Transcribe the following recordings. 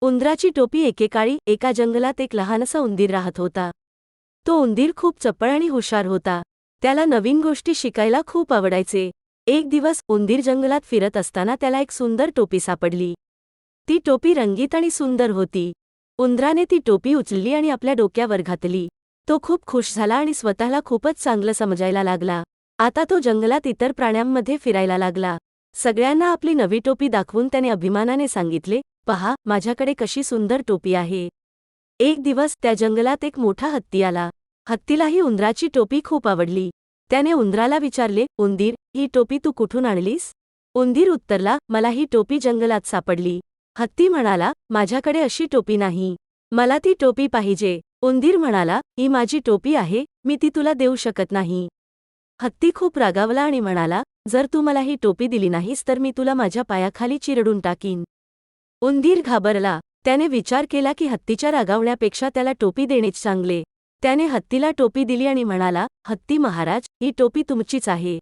उंदराची टोपी. एकेकाळी एका जंगलात एक लहानसा उंदीर राहत होता. तो उंदीर खूप चपळ आणि हुशार होता. त्याला नवीन गोष्टी शिकायला खूप आवडायचे. एक दिवस उंदीर जंगलात फिरत असताना त्याला एक सुंदर टोपी सापडली. ती टोपी रंगीत आणि सुंदर होती. उंदराने ती टोपी उचलली आणि आपल्या डोक्यावर घातली. तो खूप खुश झाला आणि स्वतःला खूपच चांगलं समजायला लागला. आता तो जंगलात इतर प्राण्यांमध्ये फिरायला लागला. सगळ्यांना आपली नवी टोपी दाखवून त्याने अभिमानाने सांगितले, "पहा, माझ्याकडे कशी सुंदर टोपी आहे." एक दिवस त्या जंगलात एक मोठा हत्ती आला. हत्तीलाही उंदराची टोपी खूप आवडली. त्याने उंदराला विचारले, "उंदीर, ही टोपी तू कुठून आणलीस?" उंदीर उत्तरला, "मला ही टोपी जंगलात सापडली." हत्ती म्हणाला, "माझ्याकडे अशी टोपी नाही. मला ती टोपी पाहिजे." उंदीर म्हणाला, "ही माझी टोपी आहे, मी ती तुला देऊ शकत नाही." हत्ती खूप रागावला आणि म्हणाला, "जर तू मला ही टोपी दिली नाहीस तर मी तुला माझ्या पायाखाली चिरडून टाकीन." उंदीर घाबरला. त्याने विचार केला की हत्तीच्या रागावण्यापेक्षा त्याला टोपी देणेच चांगले. त्याने हत्तीला टोपी दिली आणि म्हणाला, "हत्ती महाराज, ही टोपी तुमचीच आहे.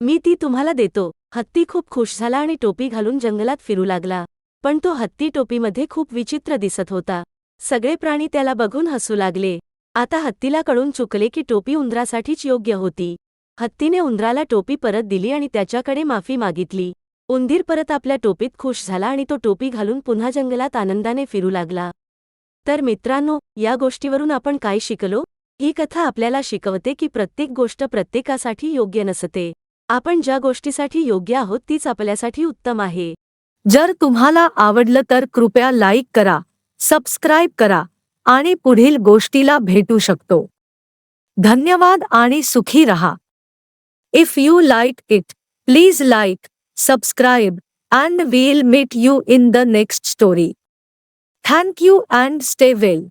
मी ती तुम्हाला देतो." हत्ती खूप खुश झाला आणि टोपी घालून जंगलात फिरू लागला. पण तो हत्ती टोपीमध्ये खूप विचित्र दिसत होता. सगळे प्राणी त्याला बघून हसू लागले. आता हत्तीला कळून चुकले की टोपी उंदरासाठीच योग्य होती. हत्तीने उंदराला टोपी परत दिली आणि त्याच्याकडे माफी मागितली. उंदीर परत आपल्या टोपीत खुश झाला आणि तो टोपी घालून पुन्हा जंगलात आनंदाने फिरू लागला. तर मित्रांनो, या गोष्टीवरून आपण काय शिकलो? ही कथा आपल्याला शिकवते की प्रत्येक गोष्ट प्रत्येकासाठी योग्य नसते. आपण ज्या गोष्टीसाठी योग्य आहोत तीच आपल्यासाठी उत्तम आहे. जर तुम्हाला आवडलं तर कृपया लाईक करा, सबस्क्राईब करा आणि पुढील गोष्टीला भेटू शकतो. धन्यवाद आणि सुखी रहा. If you like it, please like, subscribe and we'll meet you in the next story. Thank you and stay well.